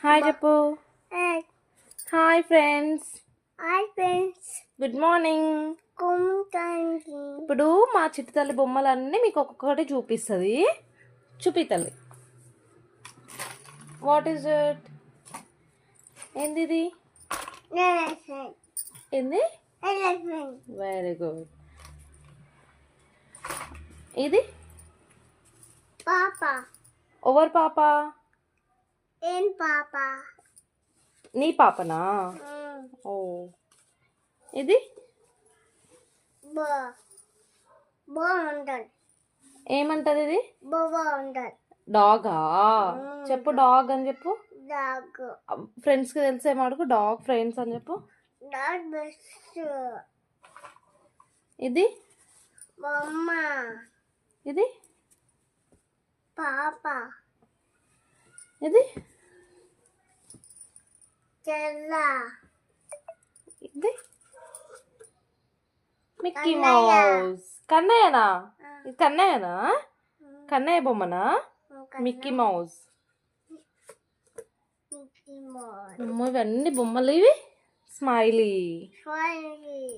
Hi చెప్పు. Hey, hi friends, hi friends. Good morning. Kumtangi. ఇప్పుడు మా చిట్టి తల్లి బొమ్మలన్నీ మీకు ఒక్కొక్కటి చూపిస్తుంది. చూపి తల్లి. What is it? ఏంది ఇది? Elephant. ఏంది? Elephant. Very good. ఇది Papa. ఓవర్ పాప. In Papa. నీ పాపనా? ఓ. ఇది Bo. Bo under. ఏమంటది? ఇది Bo under. డాగా? చెప్పు డాగ్ అని చెప్పు. Dog. ఫ్రెండ్స్కి తెలిసేమో అడుగు. డాగ్ ఫ్రెండ్స్ అని చెప్పు. Dog best. ఇది Mama. ఇది Papa. ఇది Chella. ఇది మిక్కీ కన్నయ్య. మౌస్. కన్నయ్యనా? ఇది కన్నయ్యనా? కన్నయ్య బొమ్మనా? Mickey Mouse. Mickey Mouse. అమ్మో, ఇవన్నీ బొమ్మలు. ఇవి స్మైలీ. Smiley.